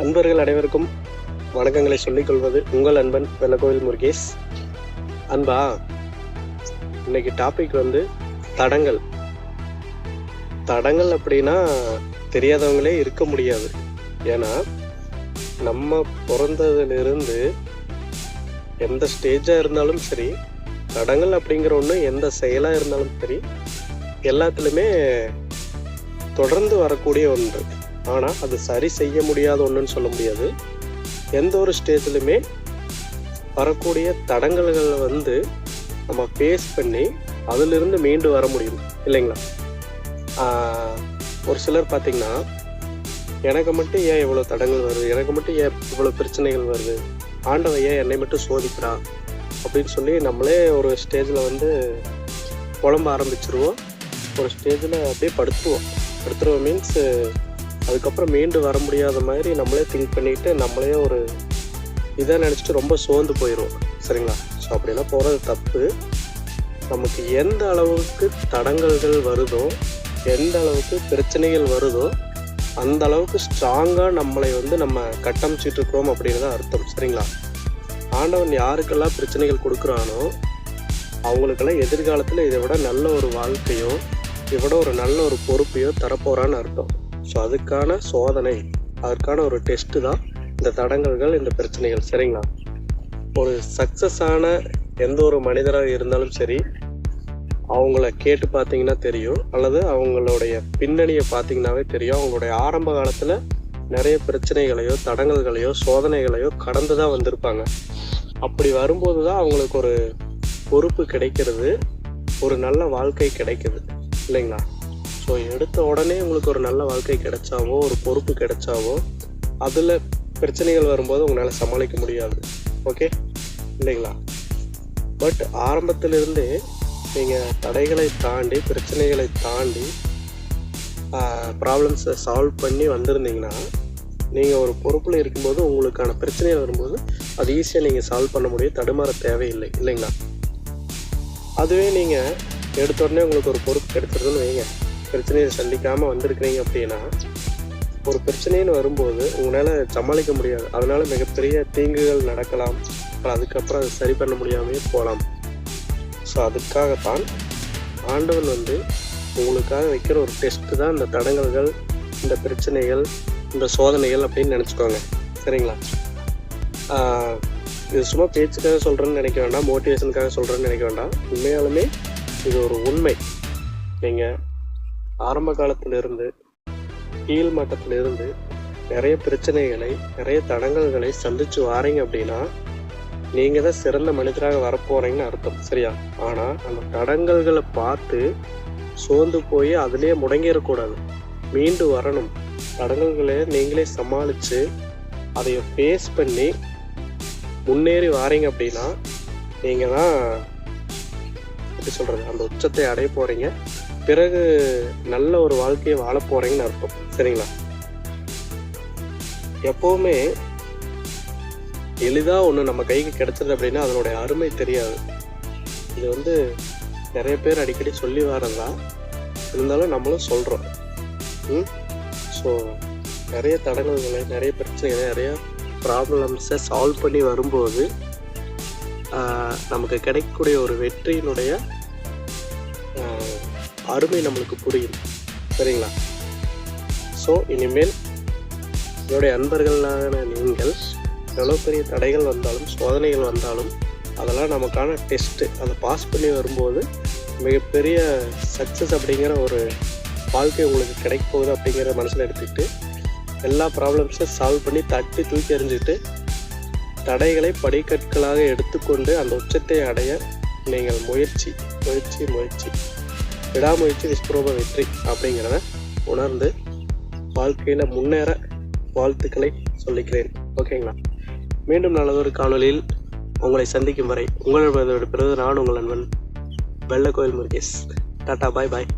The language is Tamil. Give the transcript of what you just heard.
அன்பர்கள் அனைவருக்கும் வணக்கங்களை சொல்லிக் கொள்வது உங்கள் அன்பன் வெள்ளக்கோவில் முருகேஷ். அன்பா, இன்னைக்கு டாபிக் தடங்கள். தடங்கள் அப்படின்னா தெரியாதவங்களே இருக்க முடியாது. ஏன்னா நம்ம பிறந்ததிலிருந்து எந்த ஸ்டேஜாக இருந்தாலும் சரி, தடங்கள் அப்படிங்கிற ஒன்று எந்த செயலாக இருந்தாலும் சரி, எல்லாத்துலேயுமே தொடர்ந்து வரக்கூடிய ஒன்று. ஆனால் அது சரி செய்ய முடியாத ஒன்றுன்னு சொல்ல முடியாது. எந்த ஒரு ஸ்டேஜ்லையுமே வரக்கூடிய தடங்கல்களை நம்ம ஃபேஸ் பண்ணி அதிலிருந்து மீண்டு வர முடியும், இல்லைங்களா? ஒரு சிலர் பார்த்திங்கன்னா, எனக்கு மட்டும் ஏன் இவ்வளோ தடங்கள் வருது, எனக்கு மட்டும் ஏன் இவ்வளோ பிரச்சனைகள் வருது, ஆண்டவன் ஏன் என்னை மட்டும் சோதிக்கிறா அப்படின்னு சொல்லி நம்மளே ஒரு ஸ்டேஜில் புலம்ப ஆரம்பிச்சிருவோம். ஒரு ஸ்டேஜில் அப்படியே படுத்துருவோம் மீன்ஸ் அதுக்கப்புறம் மீண்டு வர முடியாத மாதிரி நம்மளே திங்க் பண்ணிவிட்டு நம்மளே ஒரு இதை நினச்சிட்டு ரொம்ப சோர்ந்து போயிடுவோம், சரிங்களா? ஸோ அப்படின்னா போகிறது தப்பு. நமக்கு எந்த அளவுக்கு தடங்கல்கள் வருதோ, எந்த அளவுக்கு பிரச்சனைகள் வருதோ, அந்த அளவுக்கு ஸ்ட்ராங்காக நம்மளை நம்ம கட்டமைச்சிட்டு இருக்கிறோம் அப்படின்னு தான் அர்த்தம், சரிங்களா? ஆண்டவன் யாருக்கெல்லாம் பிரச்சனைகள் கொடுக்குறானோ அவங்களுக்கெல்லாம் எதிர்காலத்தில் இதை விட நல்ல ஒரு வாழ்க்கையோ, இதை விட ஒரு நல்ல ஒரு பொறுப்பையோ தரப்போகிறான்னு அர்த்தம். ஸோ அதுக்கான சோதனை, அதற்கான ஒரு டெஸ்ட்டு தான் இந்த தடங்கல்கள், இந்த பிரச்சனைகள், சரிங்களா? ஒரு சக்ஸஸான எந்த ஒரு மனிதராக இருந்தாலும் சரி, அவங்கள கேட்டு பார்த்தீங்கன்னா தெரியும், அல்லது அவங்களுடைய பின்னணியை பார்த்தீங்கன்னாவே தெரியும். அவங்களுடைய ஆரம்ப காலத்தில் நிறைய பிரச்சனைகளையோ, தடங்கல்களையோ, சோதனைகளையோ கடந்து தான் வந்திருப்பாங்க. அப்படி வரும்போது தான் அவங்களுக்கு ஒரு பொறுப்பு கிடைக்கிறது, ஒரு நல்ல வாழ்க்கை கிடைக்குது, இல்லைங்களா? ஸோ எடுத்த உடனே உங்களுக்கு ஒரு நல்ல வாழ்க்கை கிடைச்சாவோ, ஒரு பொறுப்பு கிடைச்சாவோ, அதில் பிரச்சனைகள் வரும்போது உங்களால் சமாளிக்க முடியாது, ஓகே, இல்லைங்களா? பட் ஆரம்பத்திலிருந்தே நீங்கள் தடைகளை தாண்டி, பிரச்சனைகளை தாண்டி ப்ராப்ளம்ஸை சால்வ் பண்ணி வந்திருந்தீங்கன்னா, நீங்கள் ஒரு பொறுப்பில் இருக்கும்போது உங்களுக்கான பிரச்சனைகள் வரும்போது அது ஈஸியாக நீங்கள் சால்வ் பண்ண முடியும், தடுமாற தேவையில்லை, இல்லைங்களா? அதுவே நீங்கள் எடுத்த உடனே உங்களுக்கு ஒரு பொறுப்பு கிடைச்சிருதுன்னு வைங்க, பிரச்சனையை சந்திக்காமல் வந்திருக்கிறீங்க அப்படின்னா, ஒரு பிரச்சனைன்னு வரும்போது உங்களால் சமாளிக்க முடியாது. அதனால் மிகப்பெரிய தீங்குகள் நடக்கலாம், அதுக்கப்புறம் அதை சரி பண்ண முடியாமே போகலாம். ஸோ அதுக்காகத்தான் ஆண்டவன் உங்களுக்காக வைக்கிற ஒரு டெஸ்ட்டு தான் இந்த தடங்கல்கள், இந்த பிரச்சனைகள், இந்த சோதனைகள் அப்படின்னு நினச்சிக்கோங்க, சரிங்களா? இது சும்மா பேச்சுக்காக சொல்கிறேன்னு நினைக்க வேண்டாம், மோட்டிவேஷனுக்காக சொல்கிறேன்னு நினைக்க வேண்டாம். உண்மையாலுமே இது ஒரு உண்மை. நீங்கள் ஆரம்ப காலத்திலிருந்து கீழ் மட்டத்திலிருந்து நிறைய பிரச்சனைகளை, நிறைய தடங்கல்களை சந்திச்சு வாரீங்க அப்படின்னா நீங்கள் தான் சிறந்த மனிதராக வரப்போகிறீங்கன்னு அர்த்தம், சரியா? ஆனால் அந்த தடங்கல்களை பார்த்து சோர்ந்து போய் அதுலேயே முடங்கிடக்கூடாது, மீண்டு வரணும். தடங்கல்களை நீங்களே சமாளித்து அதை ஃபேஸ் பண்ணி முன்னேறி வாரீங்க அப்படின்னா நீங்கள் தான் எப்படி சொல்கிறது, அந்த உச்சத்தை அடைய போகிறீங்க. பிறகு நல்ல ஒரு வாழ்க்கையை வாழ போகிறீங்கன்னு அர்த்தம், சரிங்களா? எப்போவுமே எளிதாக ஒன்று நம்ம கைக்கு கிடைச்சது அப்படின்னா அதனுடைய அருமை தெரியாது. இது நிறைய பேர் அடிக்கடி சொல்லி வரதா இருந்தாலும் நம்மளும் சொல்கிறோம். ஸோ நிறைய தடங்கல்களை, நிறைய பிரச்சனைகளை, நிறைய ப்ராப்ளம்ஸை சால்வ் பண்ணி வரும்போது நமக்கு கிடைக்கக்கூடிய ஒரு வெற்றியினுடைய அருமை நம்மளுக்கு புரியும், சரிங்களா? ஸோ இனிமேல் என்னுடைய அன்பர்களான நீங்கள் எவ்வளோ பெரிய தடைகள் வந்தாலும், சோதனைகள் வந்தாலும், அதெல்லாம் நமக்கான டெஸ்ட்டு. அதை பாஸ் பண்ணி வரும்போது மிகப்பெரிய சக்ஸஸ் அப்படிங்கிற ஒரு வாழ்க்கை உங்களுக்கு கிடைக்க போகுது அப்படிங்கிற மனசில் எடுத்துக்கிட்டு எல்லா ப்ராப்ளம்ஸையும் சால்வ் பண்ணி தட்டி தூக்கி எறிஞ்சிட்டு தடைகளை படிக்கற்களாக எடுத்துக்கொண்டு அந்த உச்சத்தை அடைய நீங்கள் முயற்சி விடாமுயற்சி விஸ்வரூப வெற்றி அப்படிங்கிறத உணர்ந்து வாழ்க்கையில் முன்னேற வாழ்த்துக்களை சொல்லிக்கிறேன், ஓகேங்களா? மீண்டும் நல்லதொரு காணொலியில் உங்களை சந்திக்கும் வரை உங்களிடமிருந்து விடைபெறுவது நான் உங்கள் நண்பன் வெள்ளக்கோவில் முருகேஷ். டாட்டா, பாய் பாய்.